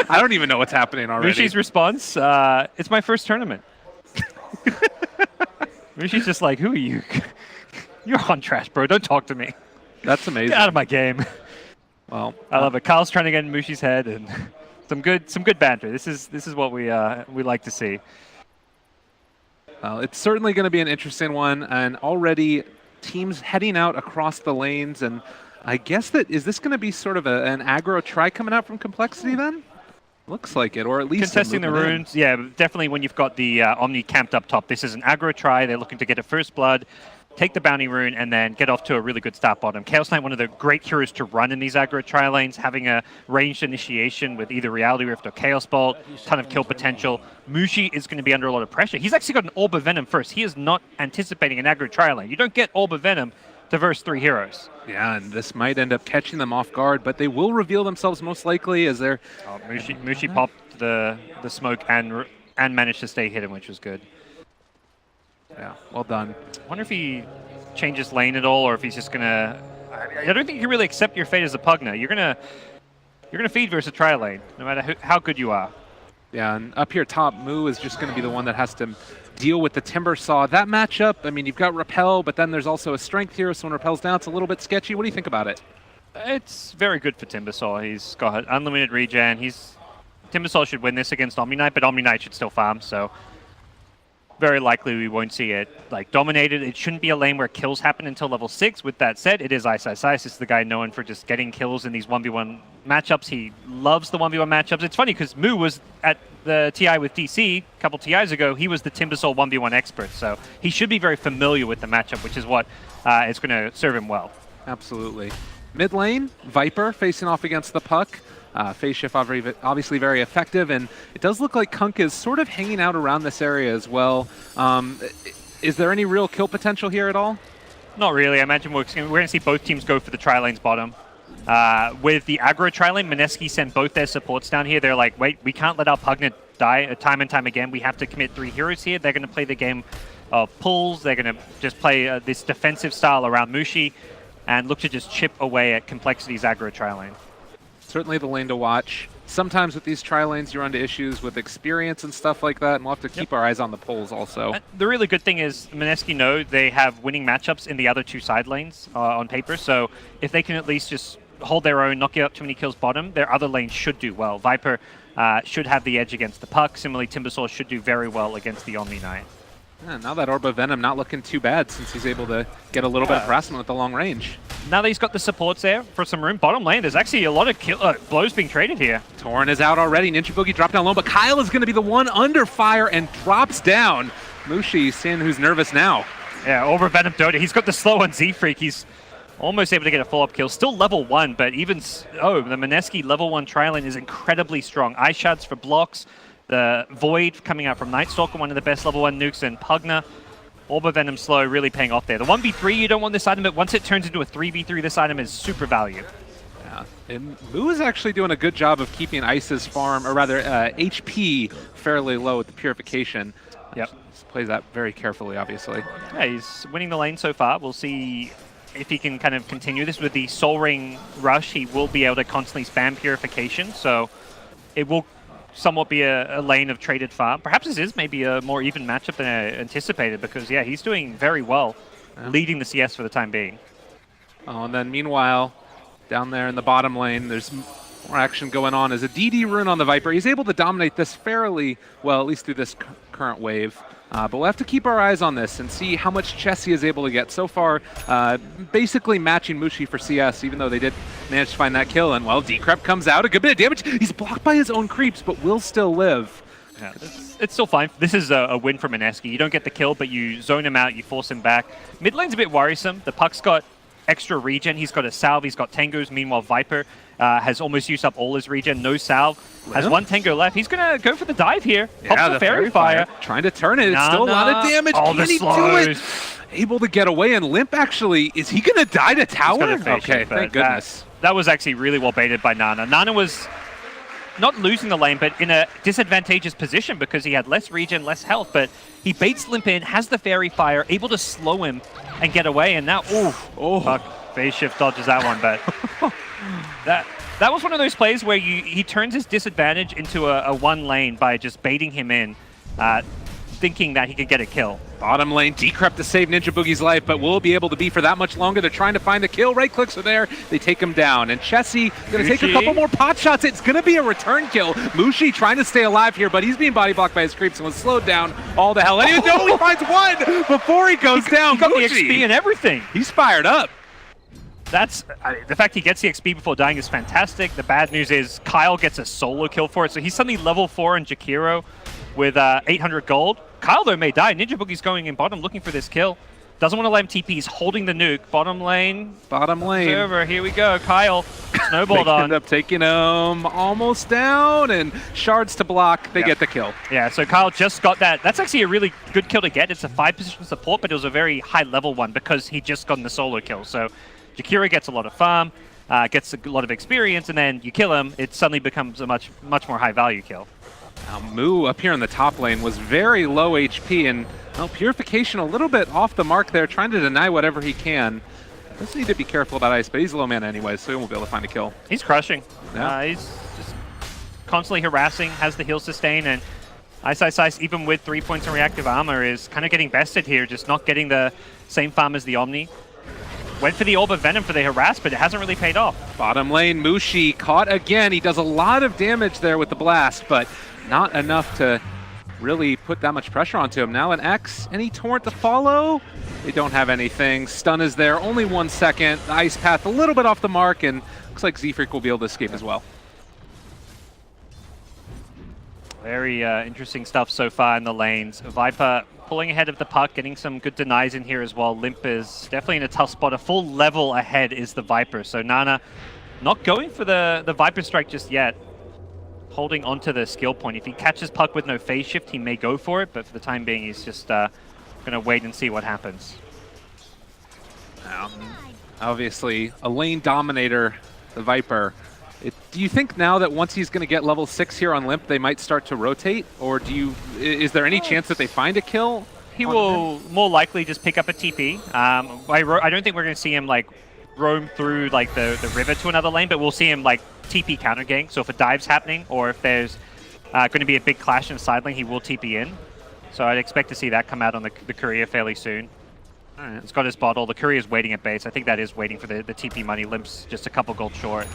I don't even know what's happening already. Mushi's response, it's my first tournament. Mushi's just like, who are you? You're on trash, bro. Don't talk to me. That's amazing. Get out of my game. Well, I love it. Kyle's trying to get in Mushi's head, and some good banter. This is what we like to see. Well, it's certainly going to be an interesting one, and already teams heading out across the lanes, and I guess is this going to be sort of an aggro try coming out from Complexity then? Looks like it, or at least contesting the runes. Yeah, definitely when you've got the Omni camped up top. This is an aggro try. They're looking to get a first blood, take the bounty rune, and then get off to a really good start bottom. Chaos Knight, one of the great heroes to run in these aggro tri lanes, having a ranged initiation with either Reality Rift or Chaos Bolt, ton of kill potential. Mushi is going to be under a lot of pressure. He's actually got an Orb of Venom first. He is not anticipating an aggro tri lane. You don't get Orb of Venom to verse 3 heroes. Yeah, and this might end up catching them off guard, but they will reveal themselves most likely as they're... Oh, Mushi popped the smoke and managed to stay hidden, which was good. Yeah, well done. I wonder if he changes lane at all, or if he's just gonna. I don't think you can really accept your fate as a Pugna. You're gonna feed versus a tri lane, no matter how good you are. Yeah, and up here top, Mu is just going to be the one that has to deal with the Timbersaw. That matchup, I mean, you've got Repel, but then there's also a Strength here, so when Repel's down, it's a little bit sketchy. What do you think about it? It's very good for Timbersaw. He's got unlimited regen. Timbersaw should win this against Omni Knight, but Omni Knight should still farm, so very likely we won't see it like dominated. It shouldn't be a lane where kills happen until level 6. With that said, it is Ice. This is the guy known for just getting kills in these 1v1 matchups. He loves the 1v1 matchups. It's funny because Mu was at the TI with DC a couple TIs ago. He was the Timbersaw 1v1 expert, so he should be very familiar with the matchup, which is what is going to serve him well. Absolutely. Mid lane, Viper facing off against the Puck. Phase shift obviously very effective, and it does look like Kunk is sort of hanging out around this area as well. Is there any real kill potential here at all? Not really. I imagine we're going to see both teams go for the tri lanes bottom. With the aggro tri lane, Mineski sent both their supports down here. They're like, wait, we can't let our Pugna die time and time again. We have to commit 3 heroes here. They're going to play the game of pulls. They're going to just play this defensive style around Mushi and look to just chip away at Complexity's aggro tri lane. Certainly the lane to watch. Sometimes with these tri lanes, you run into issues with experience and stuff like that, and we'll have to keep our eyes on the pulls also. The really good thing is Mineski know they have winning matchups in the other 2 side lanes on paper, so if they can at least just hold their own, not give up too many kills bottom, their other lanes should do well. Viper should have the edge against the Puck. Similarly, Timbersaw should do very well against the Omni Knight. Yeah, now that Orb of Venom not looking too bad since he's able to get a little bit of harassment with the long range. Now that he's got the supports there for some room, bottom lane, there's actually a lot of blows being traded here. Torn is out already. Ninja Boogie dropped down low, but Kyle is going to be the one under fire and drops down. Mushi, seeing who's nervous now. Yeah, over Venom Dota. He's got the slow on Z-Freak. He's almost able to get a follow-up kill. Still level 1, but even... Oh, the Mineski level 1 tri-lane is incredibly strong. Ice Shards for blocks. The Void coming out from Night Stalker, one of the best level 1 nukes, and Pugna. Orb of Venom slow, really paying off there. The 1v3, you don't want this item, but once it turns into a 3v3, this item is super value. Yeah, and Mu is actually doing a good job of keeping Ice's farm, or rather HP, fairly low with the purification. Yep. Plays that very carefully, obviously. Yeah, he's winning the lane so far. We'll see if he can kind of continue this. With the Soul Ring Rush, he will be able to constantly spam purification, so it will somewhat be a lane of traded farm. Perhaps this is maybe a more even matchup than I anticipated because, yeah, he's doing very well, leading the CS for the time being. Oh, and then meanwhile, down there in the bottom lane, there's more action going on. As a DD rune on the Viper, he's able to dominate this fairly well, at least through this current wave. But we'll have to keep our eyes on this and see how much chess he is able to get. So far, basically matching Mushi for CS, even though they did manage to find that kill. And, well, Decrep comes out, a good bit of damage. He's blocked by his own creeps, but will still live. Yeah, it's still fine. This is a win for Mineski. You don't get the kill, but you zone him out, you force him back. Mid lane's a bit worrisome. The Puck's got extra regen. He's got a salve, he's got Tengus. Meanwhile, Viper has almost used up all his regen. No salve. Has 1 Tango left. He's going to go for the dive here. Yeah, Pops the Fairy Fire. Trying to turn it. It's still a lot of damage. Can he do it? Able to get away, and Limp actually, is he going to die to tower? Okay, thank goodness. That was actually really well baited by Nana. Nana was not losing the lane, but in a disadvantageous position because he had less regen, less health, but he baits Limp in, has the Fairy Fire, able to slow him and get away, and now, fuck, phase shift dodges that one, but That was one of those plays where he turns his disadvantage into a one lane by just baiting him in, thinking that he could get a kill. Bottom lane, Decrep to save Ninja Boogie's life, but will be able to be for that much longer. They're trying to find the kill. Right clicks are there. They take him down. And Chessie going to take a couple more pot shots. It's going to be a return kill. Mushi trying to stay alive here, but he's being body blocked by his creeps and was slowed down all the hell. And even though he finds one before he goes down, He got Mushi, the XP and everything. he's fired up. That's the fact he gets the XP before dying is fantastic. The bad news is Kyle gets a solo kill for it, so he's suddenly level 4 in Jakiro with 800 gold. Kyle, though, may die. Ninja Boogie's going in bottom looking for this kill. Doesn't want to let him TP. He's holding the nuke. Bottom lane. Bottom lane. Over. Here we go. Kyle snowballed They on. end up taking him almost down, and shards to block. They get the kill. Yeah, so Kyle just got that. That's actually a really good kill to get. It's a 5-position support, but it was a very high-level one because he just got the solo kill. So Jakiro gets a lot of farm, gets a lot of experience, and then you kill him, it suddenly becomes a much more high-value kill. Now, Moo up here in the top lane was very low HP, and Purification a little bit off the mark there, trying to deny whatever he can. Does need to be careful about Ice, but he's low mana anyway, so he won't be able to find a kill. He's crushing. Yeah. He's just constantly harassing, has the heal sustain, and Ice, even with 3 points in reactive armor, is kind of getting bested here, just not getting the same farm as the Omni. Went for the Orb of Venom for the harass, but it hasn't really paid off. Bottom lane, Mushi caught again. He does a lot of damage there with the blast, but not enough to really put that much pressure onto him. Now an X, any torrent to follow? They don't have anything. Stun is there, only 1 second. The Ice Path a little bit off the mark, and looks like Z-Freak will be able to escape as well. Very interesting stuff so far in the lanes. Viper pulling ahead of the puck, getting some good denies in here as well. Limp is definitely in a tough spot. A full level ahead is the Viper. So Nana not going for the Viper Strike just yet. Holding onto the skill point. If he catches puck with no phase shift, he may go for it, but for the time being, he's just going to wait and see what happens. Obviously, a lane dominator, the Viper. Do you think now that once he's going to get level 6 here on Limp, they might start to rotate? Or is there any chance that they find a kill? He will more likely just pick up a TP. I don't think we're going to see him like roam through like the river to another lane, but we'll see him like TP counter gank. So if a dive's happening or if there's going to be a big clash in the side lane, he will TP in. So I'd expect to see that come out on the courier fairly soon. All right, it's got his bottle. The courier's waiting at base. I think that is waiting for the TP money. Limp's just a couple gold short.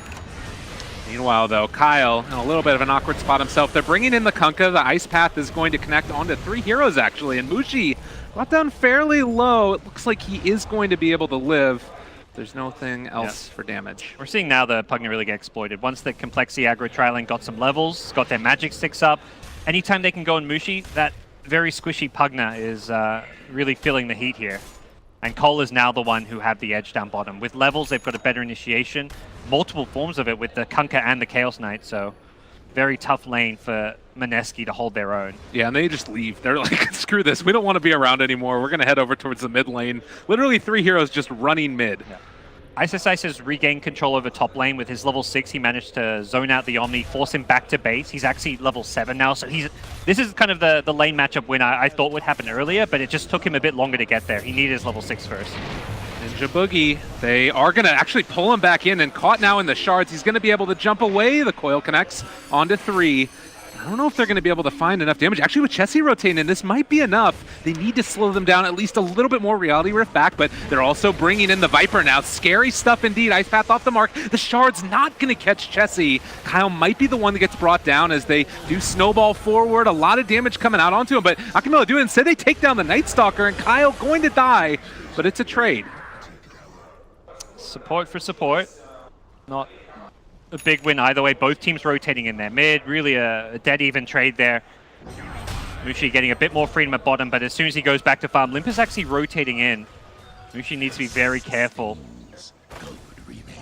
Meanwhile, though, Kyle in a little bit of an awkward spot himself. They're bringing in the Kunkka. The Ice Path is going to connect onto 3 heroes, actually. And Mushi got down fairly low. It looks like he is going to be able to live. There's nothing else for damage. We're seeing now the Pugna really get exploited. Once the Complexity aggro trialing got some levels, got their magic sticks up, anytime they can go on Mushi, that very squishy Pugna is really feeling the heat here. And Cole is now the one who had the edge down bottom. With levels, they've got a better initiation, multiple forms of it with the Kunkka and the Chaos Knight, so very tough lane for Mineski to hold their own. Yeah, and they just leave. They're like, screw this. We don't want to be around anymore. We're going to head over towards the mid lane. Literally 3 heroes just running mid. Yeah. Ice has regained control over top lane. With his level 6, he managed to zone out the Omni, force him back to base. He's actually level 7 now, so this is kind of the lane matchup win I thought would happen earlier, but it just took him a bit longer to get there. He needed his level 6 first. Ninja Boogie, they are going to actually pull him back in, and caught now in the shards. He's going to be able to jump away. The coil connects onto 3. I don't know if they're going to be able to find enough damage. Actually, with Chessie rotating in, this might be enough. They need to slow them down at least a little bit more. Reality Rift back, but they're also bringing in the Viper now. Scary stuff indeed. Ice Path off the mark. The Shard's not going to catch Chessie. Kyle might be the one that gets brought down as they do snowball forward. A lot of damage coming out onto him, but Akimela do it. Instead, they take down the Night Stalker, and Kyle going to die, but it's a trade. Support for support. Not a big win either way. Both teams rotating in their mid. Really a dead even trade there. Mushi getting a bit more freedom at bottom, but as soon as he goes back to farm, Limp is actually rotating in. Mushi needs to be very careful.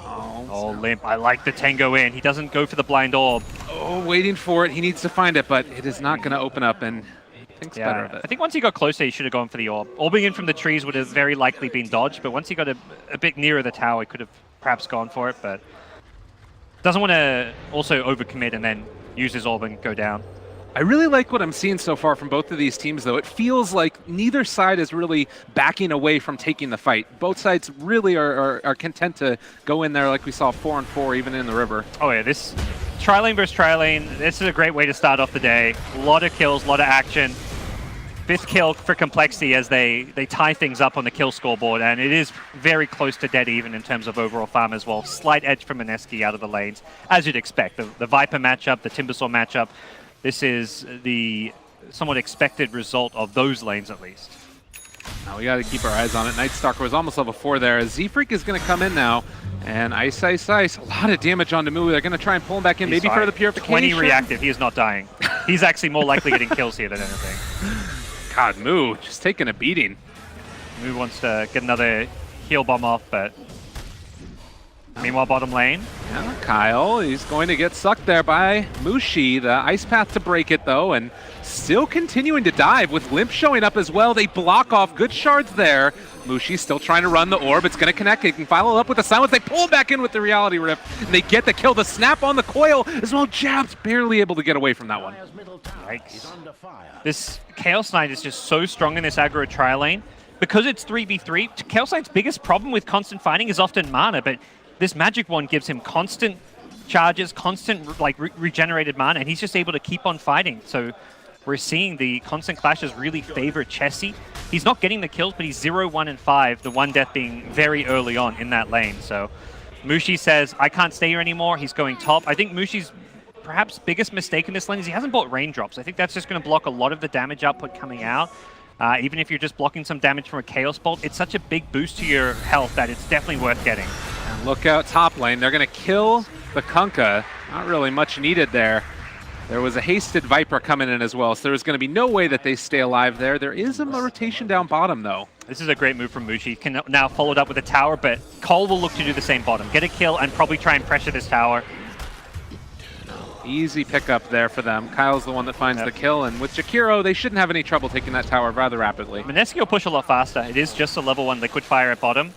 Oh, Limp. I like the Tango in. He doesn't go for the blind orb. Oh, waiting for it. He needs to find it, but it is not going to open up, and he thinks better of it. I think once he got closer, he should have gone for the orb. Orbing in from the trees would have very likely been dodged, but once he got a bit nearer the tower, he could have perhaps gone for it, but doesn't want to also overcommit and then use his orb and go down. I really like what I'm seeing so far from both of these teams, though. It feels like neither side is really backing away from taking the fight. Both sides really are content to go in there like we saw 4-on-4 even in the river. Oh yeah, this tri-lane versus tri-lane, this is a great way to start off the day. A lot of kills, a lot of action. 5th kill for Complexity as they tie things up on the kill scoreboard, and it is very close to dead even in terms of overall farm as well. Slight edge for Mineski out of the lanes, as you'd expect. The Viper matchup, the Timbersaw matchup, this is the somewhat expected result of those lanes at least. Now we got to keep our eyes on it. Nightstalker was almost level 4 there. Z-Freak is going to come in now. And Ice, a lot of damage on Tamu. They're going to try and pull him back in, maybe for the purification. 20 reactive, he is not dying. He's actually more likely getting kills here than anything. God, Moo just taking a beating. Moo wants to get another heal bomb off, but meanwhile, bottom lane. Yeah, Kyle, he's going to get sucked there by Mushi. The Ice Path to break it, though, and still continuing to dive with Limp showing up as well. They block off good shards there. Mushi still trying to run the orb. It's going to connect. It can follow up with the silence. They pull him back in with the Reality Rift, and they get the kill. The snap on the coil as well. Jabs barely able to get away from that one. Yikes. This Chaos Knight is just so strong in this aggro tri-lane. Because it's 3v3, Chaos Knight's biggest problem with constant fighting is often mana, but this Magic Wand gives him constant charges, constant regenerated mana, and he's just able to keep on fighting. So we're seeing the constant clashes really favor Chessie. He's not getting the kills, but he's 0, 1, and 5, the one death being very early on in that lane. So Mushi says, I can't stay here anymore. He's going top. I think Mushi's perhaps biggest mistake in this lane is he hasn't bought raindrops. I think that's just going to block a lot of the damage output coming out. Even if you're just blocking some damage from a Chaos Bolt, it's such a big boost to your health that it's definitely worth getting. And look out top lane. They're going to kill the Kunkka. Not really much needed there. There was a hasted Viper coming in as well, so there's going to be no way that they stay alive there. There is a rotation down bottom, though. This is a great move from Mushi. Can now follow it up with a tower, but Cole will look to do the same bottom. Get a kill and probably try and pressure this tower. Easy pickup there for them. Kyle's the one that finds the kill, and with Jakiro, they shouldn't have any trouble taking that tower rather rapidly. Mineski will push a lot faster. It is just a level 1 liquid fire at bottom.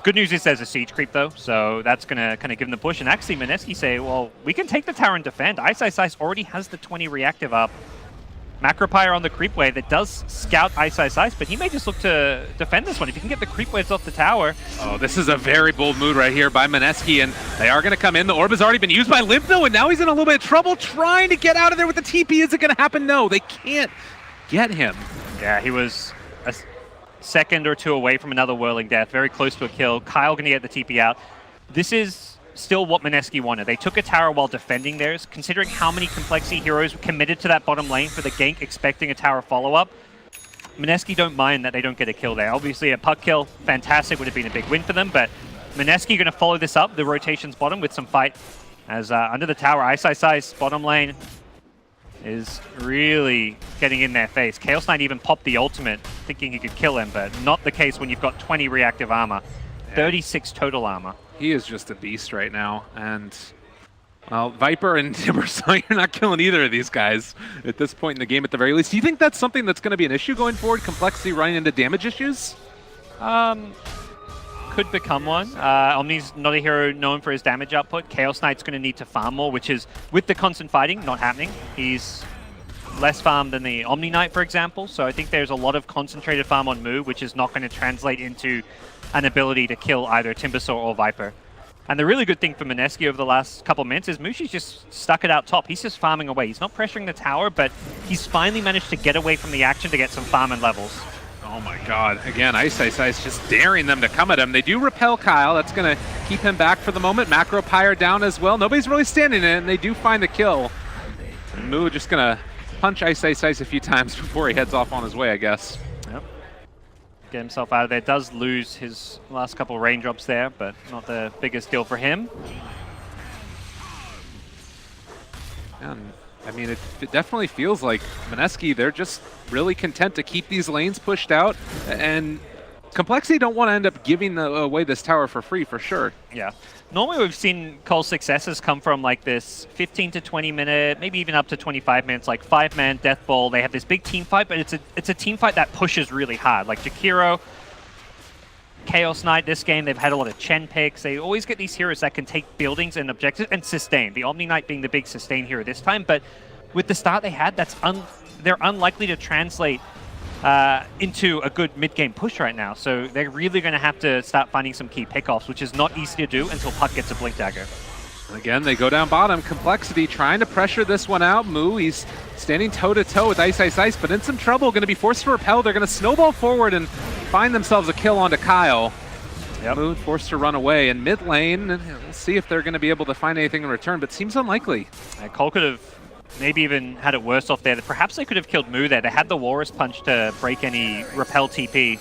Good news is there's a siege creep though, so that's going to kind of give them the push. And actually, Mineski say, well, we can take the tower and defend. Ice already has the 20 reactive up. Macropyre on the creep wave that does scout Ice, but he may just look to defend this one. If you can get the creep waves off the tower. Oh, this is a very bold move right here by Mineski, and they are going to come in. The orb has already been used by Limp, though, and now he's in a little bit of trouble trying to get out of there with the TP. Is it going to happen? No, they can't get him. Yeah, he was a second or two away from another Whirling Death, very close to a kill. Kyle going to get the TP out. This is still what Mineski wanted. They took a tower while defending theirs. Considering how many Complexity heroes committed to that bottom lane for the gank, expecting a tower follow-up, Mineski don't mind that they don't get a kill there. Obviously, a puck kill, fantastic, would have been a big win for them, but Mineski going to follow this up, the rotation's bottom, with some fight. As under the tower, Ice, bottom lane, is really getting in their face. Chaos Knight even popped the ultimate, thinking he could kill him, but not the case when you've got 20 reactive armor. 36 total armor. He is just a beast right now, and well, Viper and Timbersaw, you're not killing either of these guys at this point in the game at the very least. Do you think that's something that's going to be an issue going forward, Complexity running into damage issues? Could become one. Omni's not a hero known for his damage output. Chaos Knight's going to need to farm more, which is, with the constant fighting, not happening. He's less farm than the Omni Knight, for example, so I think there's a lot of concentrated farm on Mu, which is not going to translate into an ability to kill either Timbersaw or Viper. And the really good thing for Mineski over the last couple of minutes is Mushi's just stuck it out top. He's just farming away. He's not pressuring the tower, but he's finally managed to get away from the action to get some farming levels. Oh my god. Again, Ice just daring them to come at him. They do repel Kyle. That's going to keep him back for the moment. Macropyre down as well. Nobody's really standing in it, and they do find the kill. And Mu just going to punch Ice a few times before he heads off on his way, I guess. Yep. Get himself out of there. Does lose his last couple raindrops there, but not the biggest deal for him. And I mean, it definitely feels like Mineski, they're just really content to keep these lanes pushed out, and Complexity don't want to end up giving away this tower for free, for sure. Yeah. Normally we've seen Cole's successes come from like this 15 to 20 minute, maybe even up to 25 minutes, like 5-man Death Bowl. They have this big team fight, but it's a team fight that pushes really hard. Like Jakiro, Chaos Knight this game, they've had a lot of Chen picks. They always get these heroes that can take buildings and objectives and sustain. The Omni Knight being the big sustain hero this time, but with the start they had, they're unlikely to translate into a good mid-game push right now. So they're really going to have to start finding some key pickoffs, which is not easy to do until Puck gets a Blink Dagger. Again, they go down bottom. Complexity trying to pressure this one out. Moo, he's standing toe-to-toe with Ice Ice Ice, but in some trouble, going to be forced to repel. They're going to snowball forward and find themselves a kill onto Kyle. Yep. Moo forced to run away. In mid lane, we'll see if they're going to be able to find anything in return, but seems unlikely. Cole could have maybe even had it worse off there. Perhaps they could have killed Moo there. They had the Walrus Punch to break any repel TP,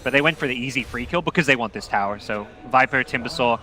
but they went for the easy free kill because they want this tower. So Viper, Timbersaw,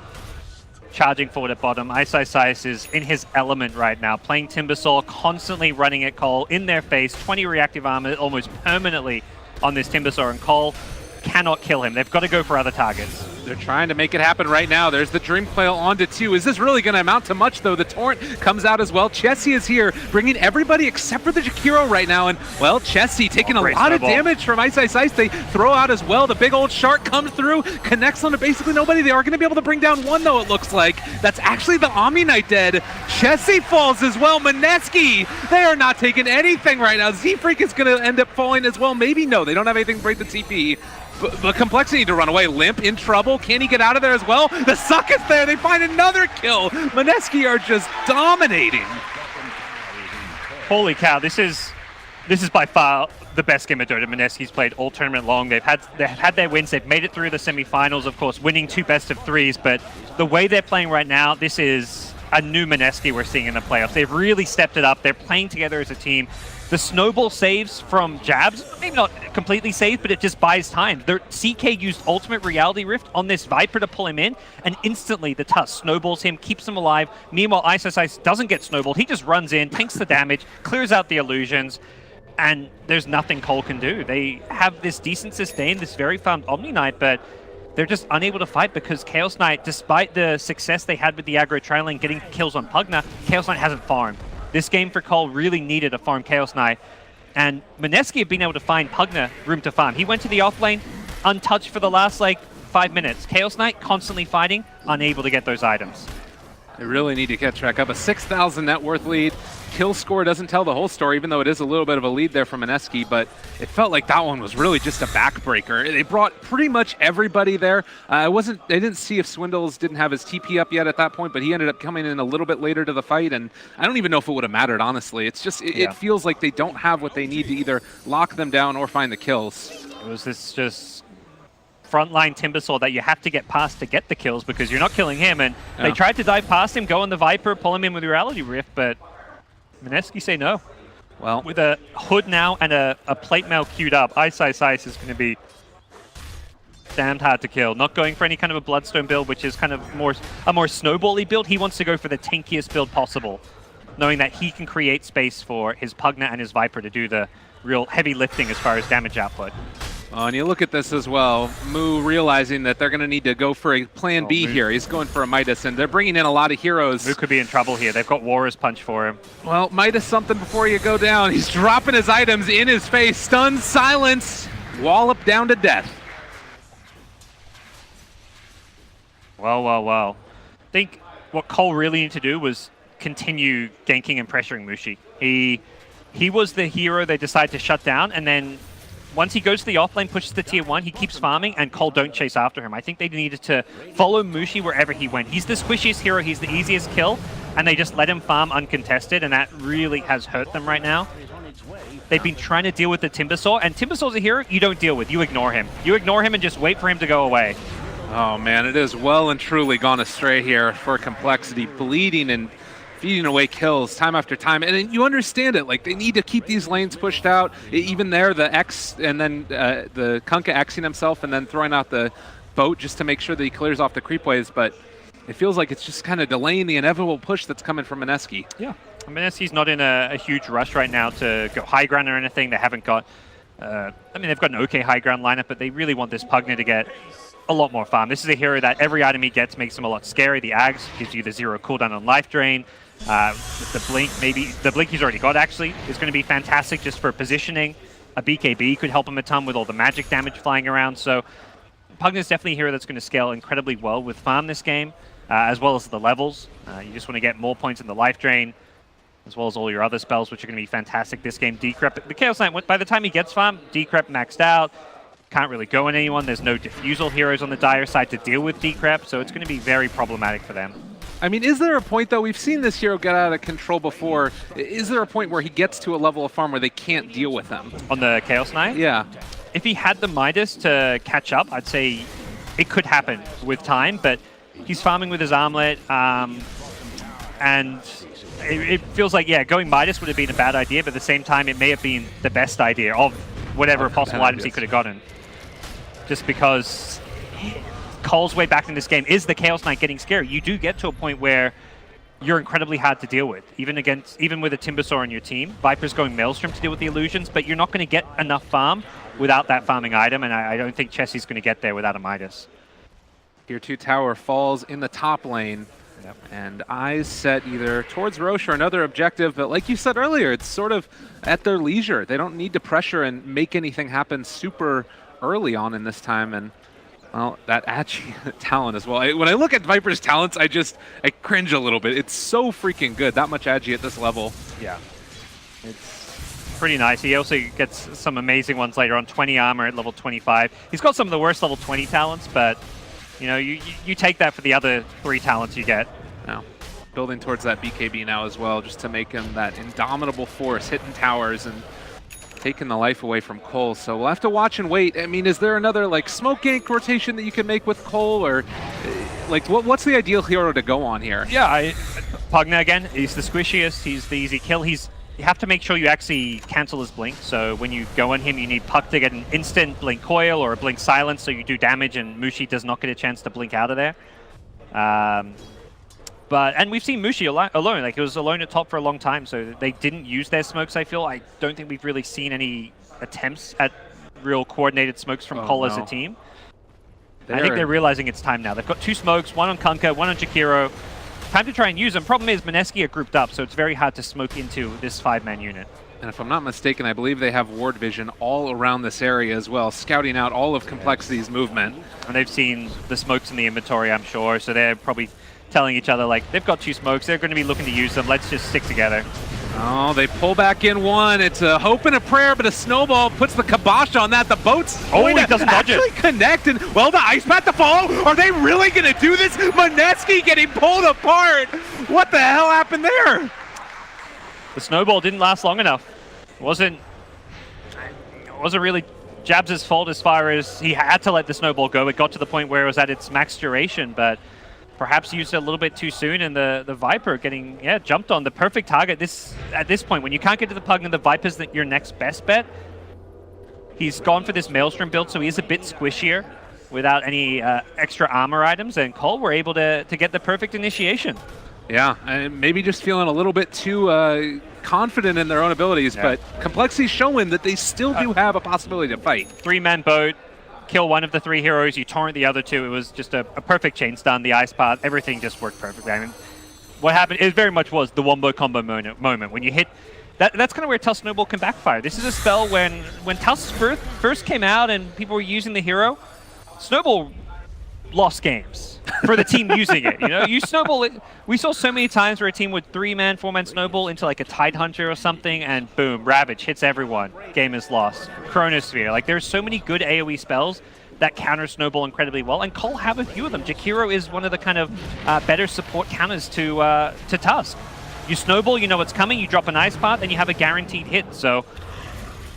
charging forward at bottom. Ice Ice Ice is in his element right now, playing Timbersaw, constantly running at Cole in their face. 20 reactive armor almost permanently on this Timbersaw, and Cole cannot kill him. They've got to go for other targets. They're trying to make it happen right now. There's the Dream Coil onto 2. Is this really going to amount to much, though? The Torrent comes out as well. Chessie is here, bringing everybody except for the Jakiro right now. And, well, Chessie taking a lot of damage from Ice Ice Ice. They throw out as well. The big old shark comes through, connects onto basically nobody. They are going to be able to bring down one, though, it looks like. That's actually the Omni Knight dead. Chessie falls as well. Mineski, they are not taking anything right now. Z-Freak is going to end up falling as well. Maybe no, they don't have anything to break the TP. But Complexity need to run away. Limp in trouble. Can he get out of there as well? The suck is there. They find another kill. Mineski are just dominating. Holy cow! This is by far the best game of Dota. Mineski's played all tournament long. They've had their wins. They've made it through the semifinals, of course, winning 2 best-of-3s. But the way they're playing right now, this is a new Mineski we're seeing in the playoffs. They've really stepped it up. They're playing together as a team. The snowball saves from jabs, maybe not completely safe, but it just buys time. CK used Ultimate Reality Rift on this Viper to pull him in, and instantly the Tusk snowballs him, keeps him alive. Meanwhile, Ice Ice Ice doesn't get snowballed. He just runs in, tanks the damage, clears out the illusions, and there's nothing Cole can do. They have this decent sustain, this very farmed Omni Knight, but they're just unable to fight because Chaos Knight, despite the success they had with the aggro trail lane, getting kills on Pugna, Chaos Knight hasn't farmed. This game for Cole really needed a farm Chaos Knight, and Mineski had been able to find Pugna room to farm. He went to the off lane, untouched for the last 5 minutes. Chaos Knight constantly fighting, unable to get those items. They really need to catch back up. A 6,000 net worth lead. Kill score doesn't tell the whole story, even though it is a little bit of a lead there from Mineski, but it felt like that one was really just a backbreaker. They brought pretty much everybody there. I didn't see if Swindles didn't have his TP up yet at that point, but he ended up coming in a little bit later to the fight, and I don't even know if it would have mattered, honestly. It's just, it feels like they don't have what they need to either lock them down or find the kills. It was this just frontline Timbersaw that you have to get past to get the kills because you're not killing him, and they tried to dive past him, go on the Viper, pull him in with Reality Rift, but Mineski say no. Well, with a Hood now and a plate mail queued up, Ice Ice Ice is going to be damned hard to kill. Not going for any kind of a Bloodstone build, which is kind of a more snowbally build. He wants to go for the tankiest build possible, knowing that he can create space for his Pugna and his Viper to do the real heavy lifting as far as damage output. And you look at this as well, Moo realizing that they're going to need to go for a plan B here. He's going for a Midas, and they're bringing in a lot of heroes. Moo could be in trouble here. They've got Walrus Punch for him. Well, Midas something before you go down. He's dropping his items in his face. Stun, silence, wallop down to death. Well. I think what Cole really needed to do was continue ganking and pressuring Mushi. He was the hero they decided to shut down, and then once he goes to the offlane, pushes the tier 1, he keeps farming, and Cole don't chase after him. I think they needed to follow Mushi wherever he went. He's the squishiest hero, he's the easiest kill, and they just let him farm uncontested, and that really has hurt them right now. They've been trying to deal with the Timbersaw, and Timbersaw's a hero you don't deal with, you ignore him. You ignore him and just wait for him to go away. Oh man, it is well and truly gone astray here for Complexity, bleeding and feeding away kills time after time, and you understand it. Like, they need to keep these lanes pushed out. Even there, the X, and then the Kunkka Xing himself, and then throwing out the boat just to make sure that he clears off the creep waves. But it feels like it's just kind of delaying the inevitable push that's coming from Mineski. Yeah, Mineski's not in a huge rush right now to go high ground or anything. They haven't got. I mean, they've got an okay high ground lineup, but they really want this Pugna to get a lot more farm. This is a hero that every item he gets makes him a lot scary. The Ags gives you the 0 cooldown on life drain. With the Blink, maybe the Blink he's already got actually is going to be fantastic just for positioning. A BKB could help him a ton with all the magic damage flying around. So Pugna's definitely a hero that's going to scale incredibly well with farm this game, as well as the levels. You just want to get more points in the life drain. as well as all your other spells, which are going to be fantastic this game. Decrep, the Chaos Knight, by the time he gets farm, Decrep maxed out, can't really go on anyone. There's no Diffusal heroes on the Dire side to deal with Decrep, so it's going to be very problematic for them. I mean, is there a point, though, we've seen this hero get out of control before, is there a point where he gets to a level of farm where they can't deal with him? On the Chaos Knight? Yeah. If he had the Midas to catch up, I'd say it could happen with time, but he's farming with his Armlet, and it feels like, yeah, going Midas would have been a bad idea, but at the same time, it may have been the best idea of whatever possible items he could have gotten. Just because Cole's way back in this game is the Chaos Knight getting scary. You do get to a point where you're incredibly hard to deal with, even with a Timbersaw on your team. Viper's going Maelstrom to deal with the illusions, but you're not going to get enough farm without that farming item, and I don't think Chessie's going to get there without a Midas. Tier 2 tower falls in the top lane. Yep. And eyes set either towards Rosh or another objective, but like you said earlier, it's sort of at their leisure. They don't need to pressure and make anything happen super early on in this time, and well, that Agi talent as well. When I look at Viper's talents, I cringe a little bit. It's so freaking good, that much Agi at this level. Yeah. It's pretty nice. He also gets some amazing ones later on, 20 armor at level 25. He's got some of the worst level 20 talents, but you know, you take that for the other 3 talents you get. Now, building towards that BKB now as well, just to make him that indomitable force, hitting towers and taking the life away from Cole. So we'll have to watch and wait. I mean, is there another like smoke gank rotation that you can make with Cole, or like what's the ideal hero to go on here? Yeah, Pugna again, he's the squishiest, he's the easy kill. You have to make sure you actually cancel his blink. So when you go on him, you need Puck to get an instant blink coil or a blink silence, so you do damage and Mushi does not get a chance to blink out of there. And we've seen Mushi alone, like it was alone at top for a long time, so they didn't use their smokes, I feel. I don't think we've really seen any attempts at real coordinated smokes from Cole as a team. I think they're realizing it's time now. They've got 2 smokes, one on Kunkka, one on Jakiro. Time to try and use them. Problem is, Mineski are grouped up, so it's very hard to smoke into this 5-man unit. And if I'm not mistaken, I believe they have ward vision all around this area as well, scouting out all of Complexity's movement. And they've seen the smokes in the inventory, I'm sure, so they're probably telling each other, like, they've got 2 smokes, they're going to be looking to use them, let's just stick together. Oh, they pull back in one. It's a hope and a prayer, but a snowball puts the kibosh on that. The boat's going to actually connect, and well, the ice path to follow. Are they really going to do this? Mineski getting pulled apart. What the hell happened there? The snowball didn't last long enough. It wasn't really Jabs' fault as far as he had to let the snowball go. It got to the point where it was at its max duration, but perhaps used it a little bit too soon, and the Viper getting jumped on. The perfect target at this point. When you can't get to the Pug and the Viper's your next best bet, he's gone for this Maelstrom build, so he is a bit squishier without any extra armor items, and Cole were able to get the perfect initiation. Yeah, and maybe just feeling a little bit too confident in their own abilities, but Complexity's showing that they still do have a possibility to fight. 3-man boat, kill one of the 3 heroes, you torrent the other 2. It was just a perfect chain stun, the ice path, everything just worked perfectly. I mean, what happened, it very much was the wombo combo moment. When you hit, that's kind of where Tusk Snowball can backfire. This is a spell when Tusk first came out and people were using the hero, Snowball lost games for the team using it. You know, you snowball it. We saw so many times where a team would 3-man, 4-man snowball into like a Tidehunter or something, and boom, Ravage hits everyone. Game is lost. Chronosphere. Like there's so many good AoE spells that counter snowball incredibly well, and Cole have a few of them. Jakiro is one of the kind of better support counters to Tusk. You snowball, you know what's coming. You drop an ice path, and you have a guaranteed hit. So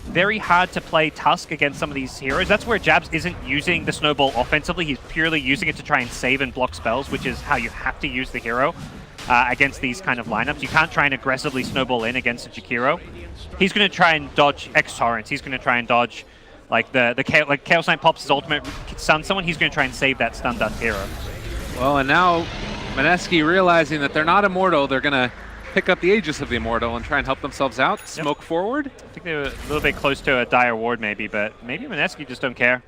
very hard to play Tusk against some of these heroes. That's where Jabs isn't using the snowball offensively. He's purely using it to try and save and block spells, which is how you have to use the hero against these kind of lineups. You can't try and aggressively snowball in against a Jakiro. He's going to try and dodge X-Torrents. He's going to try and dodge like like Chaos Knight pops his ultimate, stun someone. He's going to try and save that stun done hero. Well, and now Mineski realizing that they're not immortal, they're going to pick up the Aegis of the Immortal and try and help themselves out. Smoke forward. I think they were a little bit close to a dire ward maybe, but maybe Mineski just don't care.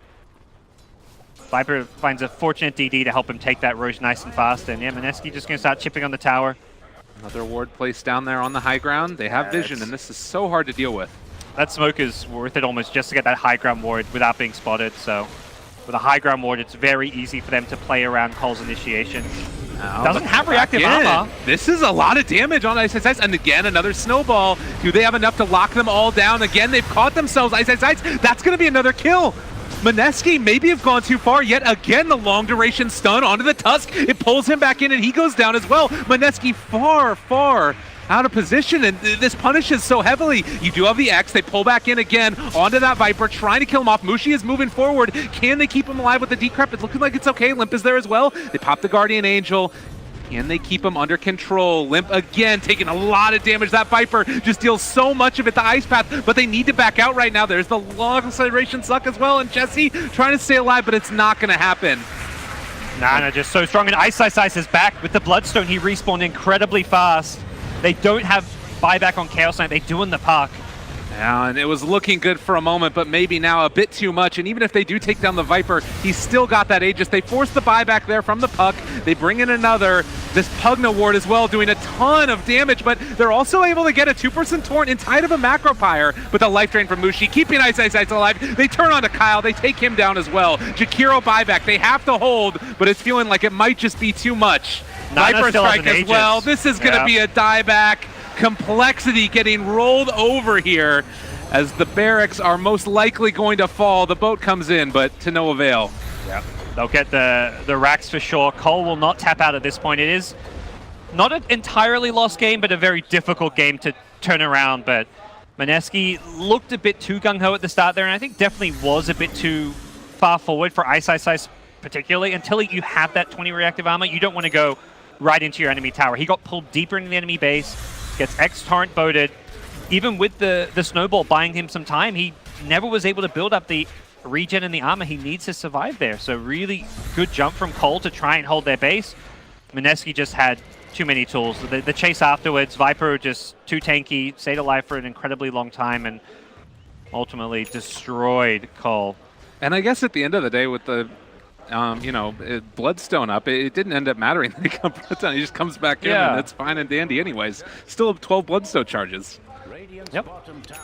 Viper finds a fortunate DD to help him take that Roche nice and fast, and Mineski just going to start chipping on the tower. Another ward placed down there on the high ground. They have vision, and this is so hard to deal with. That smoke is worth it almost just to get that high ground ward without being spotted, so with a high ground ward, it's very easy for them to play around Cole's initiation. Doesn't have reactive armor. This is a lot of damage on Ice Ice Ice, and again, another snowball. Do they have enough to lock them all down? Again, they've caught themselves. Ice Ice Ice, that's going to be another kill. Mineski maybe have gone too far. Yet again, the long duration stun onto the Tusk. It pulls him back in, and he goes down as well. Mineski far out of position, and this punishes so heavily. You do have the X. They pull back in again onto that Viper, trying to kill him off. Mushi is moving forward. Can they keep him alive with the Decrep? It's looking like it's okay. Limp is there as well. They pop the Guardian Angel. Can they keep him under control? Limp again taking a lot of damage. That Viper just deals so much of it to Ice Path, but they need to back out right now. There's the long acceleration suck as well, and Jesse trying to stay alive, but it's not going to happen. Nana just so strong, and Ice Ice Ice is back with the Bloodstone. He respawned incredibly fast. They don't have buyback on Chaos Knight. They do in the park. Yeah, and it was looking good for a moment, but maybe now a bit too much. And even if they do take down the Viper, he's still got that Aegis. They force the buyback there from the Puck. They bring in another. This Pugna ward as well, doing a ton of damage, but they're also able to get a 2% Torrent inside of a Macro Pyre with a life drain from Mushi, keeping Ice Ice Ice alive. They turn on to Kyle. They take him down as well. Jakiro buyback. They have to hold, but it's feeling like it might just be too much. Nana Viper still has strike an as Aegis. well. This is going to be a dieback. Complexity getting rolled over here as the barracks are most likely going to fall. The boat comes in, but to no avail. Yeah, they'll get the racks for sure. Cole will not tap out at this point. It is not an entirely lost game, but a very difficult game to turn around. But Mineski looked a bit too gung-ho at the start there, and I think definitely was a bit too far forward for Ice Ice Ice particularly. Until you have that 20 reactive armor, you don't want to go right into your enemy tower. He got pulled deeper into the enemy base, gets X-Torrent boated. Even with the Snowball buying him some time, he never was able to build up the regen and the armor he needs to survive there. So really good jump from Cole to try and hold their base. Mineski just had too many tools. The chase afterwards, Viper just too tanky, stayed alive for an incredibly long time, and ultimately destroyed Cole. And I guess at the end of the day, with the Bloodstone up, it didn't end up mattering. He just comes back in, and it's fine and dandy anyways. Still have 12 Bloodstone charges. Yep.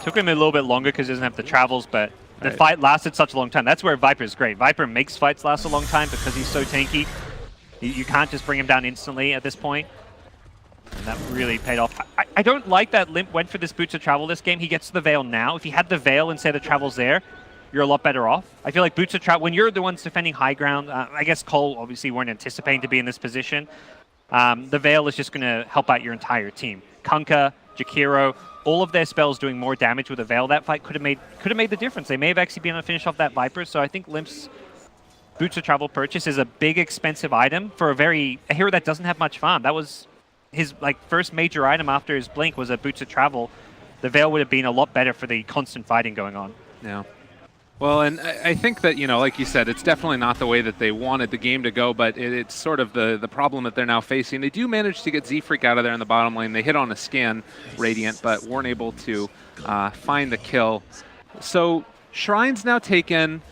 Took him a little bit longer because he doesn't have the travels, but the fight lasted such a long time. That's where Viper's great. Viper makes fights last a long time because he's so tanky. You can't just bring him down instantly at this point. And that really paid off. I don't like that Limp went for this Boots of Travel this game. He gets to the Veil now. If he had the Veil instead of Travel's there, you're a lot better off. I feel like Boots of Travel, when you're the ones defending high ground, I guess Cole obviously weren't anticipating to be in this position. The Veil is just going to help out your entire team. Kunkka, Jakiro, all of their spells doing more damage with a Veil. That fight could have made the difference. They may have actually been able to finish off that Viper, so I think Limp's Boots of Travel purchase is a big, expensive item for a hero that doesn't have much farm. That was his first major item after his Blink was a Boots of Travel. The Veil would have been a lot better for the constant fighting going on. Yeah. Well, and I think that, like you said, it's definitely not the way that they wanted the game to go, but it's sort of the problem that they're now facing. They do manage to get Z-Freak out of there in the bottom lane. They hit on a scan, Radiant, but weren't able to find the kill. So Shrine's now taken.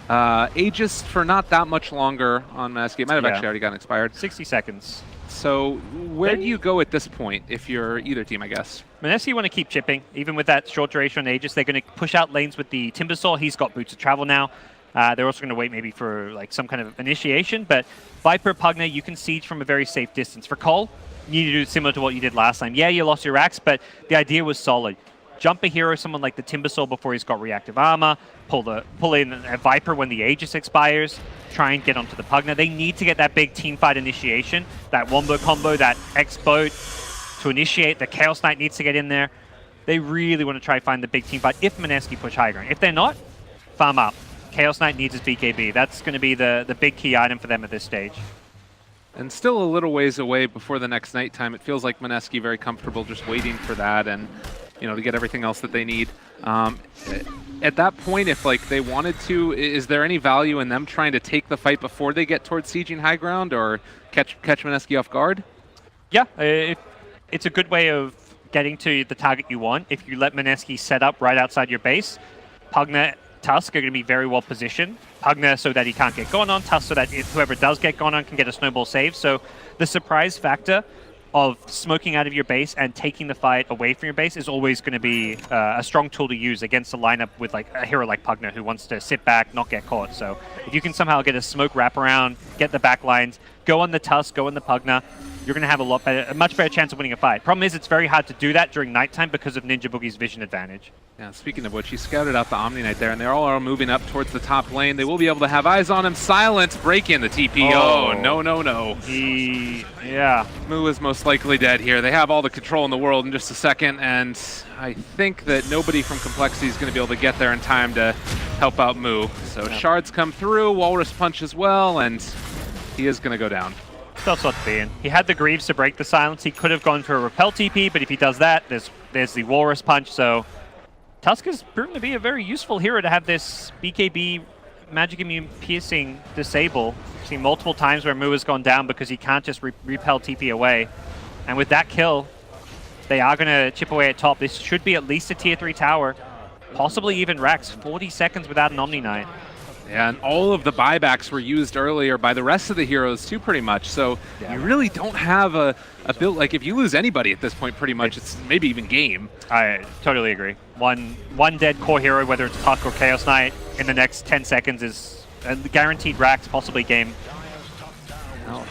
Aegis for not that much longer on Mineski. It might have actually already gotten expired. 60 seconds. So where do you go at this point if you're either team, I guess? Mineski want to keep chipping. Even with that short duration on Aegis, they're going to push out lanes with the Timbersaw. He's got Boots of Travel now. They're also going to wait maybe for some kind of initiation. But Viper, Pugna, you can siege from a very safe distance. For Cole, you need to do similar to what you did last time. Yeah, you lost your racks, but the idea was solid. Jump a hero, someone like the Timbersaw before he's got reactive armor. Pull in a Viper when the Aegis expires. Try and get onto the Pugna. They need to get that big team fight initiation. That Wombo combo, that X-Boat to initiate. The Chaos Knight needs to get in there. They really want to try and find the big team fight if Mineski push high ground. If they're not, farm up. Chaos Knight needs his BKB. That's going to be the big key item for them at this stage. And still a little ways away before the next nighttime. It feels like Mineski very comfortable just waiting for that and to get everything else that they need. At that point, if they wanted to, is there any value in them trying to take the fight before they get towards sieging high ground or catch Mineski off guard? Yeah, it's a good way of getting to the target you want. If you let Mineski set up right outside your base, Pugna, Tusk are going to be very well positioned. Pugna so that he can't get gone on, Tusk so that whoever does get gone on can get a snowball save. So the surprise factor of smoking out of your base and taking the fight away from your base is always going to be a strong tool to use against a lineup with like a hero like Pugna who wants to sit back, not get caught. So if you can somehow get a smoke wraparound, get the back lines, go on the Tusk, go on the Pugna, you're going to have a much better chance of winning a fight. Problem is, it's very hard to do that during nighttime because of Ninja Boogie's vision advantage. Yeah, speaking of which, he scouted out the Omni Knight there, and they all are moving up towards the top lane. They will be able to have eyes on him. Silence, break in the TP. Oh, no, no, no. Yeah. Moo is most likely dead here. They have all the control in the world in just a second, and I think that nobody from Complexity is going to be able to get there in time to help out Moo. So shards come through, Walrus Punch as well, and he is going to go down. Tough spot to be in. He had the Greaves to break the silence. He could have gone for a Repel TP, but if he does that, there's the Walrus Punch. So Tusk has proven to be a very useful hero to have this BKB Magic Immune Piercing disable. I've seen multiple times where Moo has gone down because he can't just repel TP away. And with that kill, they are going to chip away at top. This should be at least a tier 3 tower, possibly even Rex. 40 seconds without an Omni Knight. Yeah, and all of the buybacks were used earlier by the rest of the heroes too, pretty much. So you really don't have a build, like if you lose anybody at this point, pretty much it's maybe even game. I totally agree. One dead core hero, whether it's Puck or Chaos Knight, in the next 10 seconds is a guaranteed racks, possibly game.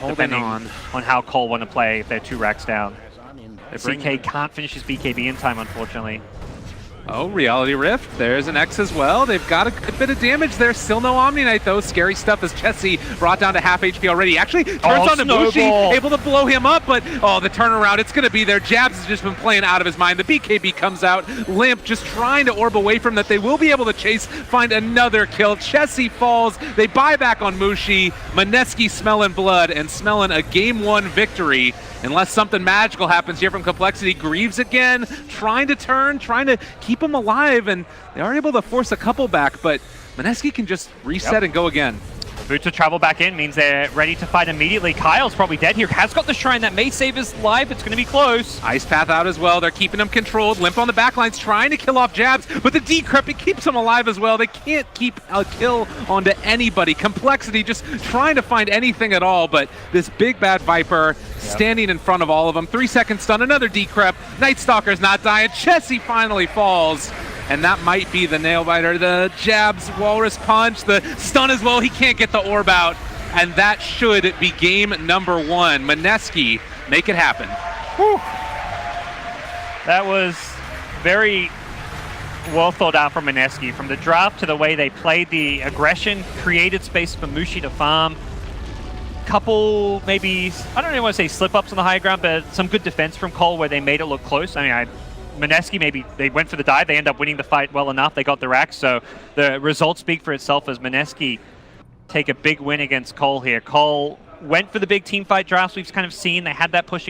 Depending on how Cole want to play if they're 2 racks down. CK can't finish his BKB in time, unfortunately. Oh, Reality Rift. There's an X as well. They've got a good bit of damage there. Still no Omni Knight, though. Scary stuff as Chessie brought down to half HP already. Actually turns on to Mushi, able to blow him up, but the turnaround, it's going to be there. Jabs has just been playing out of his mind. The BKB comes out. Limp just trying to orb away from that. They will be able to chase, find another kill. Chessie falls. They buy back on Mushi. Mineski smelling blood and smelling a game 1 victory. Unless something magical happens here from Complexity. Greaves again, trying to turn, trying to keep him alive, and they are able to force a couple back, but Mineski can just reset and go again. Boots to travel back in means they're ready to fight immediately. Kyle's probably dead here. Has got the Shrine that may save his life. It's going to be close. Ice Path out as well. They're keeping him controlled. Limp on the backlines trying to kill off Jabs, but the Decrepit keeps him alive as well. They can't keep a kill onto anybody. Complexity just trying to find anything at all, but this big bad Viper standing in front of all of them. 3-second stun, another Decrep. Night Stalker's not dying. Chessie finally falls. And that might be the nail biter. The Jabs, Walrus Punch, the stun as well. He can't get the orb out. And that should be game number 1. Mineski, make it happen. Whew. That was very well thought out from Mineski. From the draft to the way they played the aggression, created space for Mushi to farm. Couple, maybe, I don't even want to say slip-ups on the high ground, but some good defense from Cole where they made it look close. I mean, Mineski, maybe they went for the dive. They end up winning the fight well enough. They got the racks, so the results speak for itself as Mineski take a big win against Cole here. Cole went for the big team fight drafts we've kind of seen. They had that push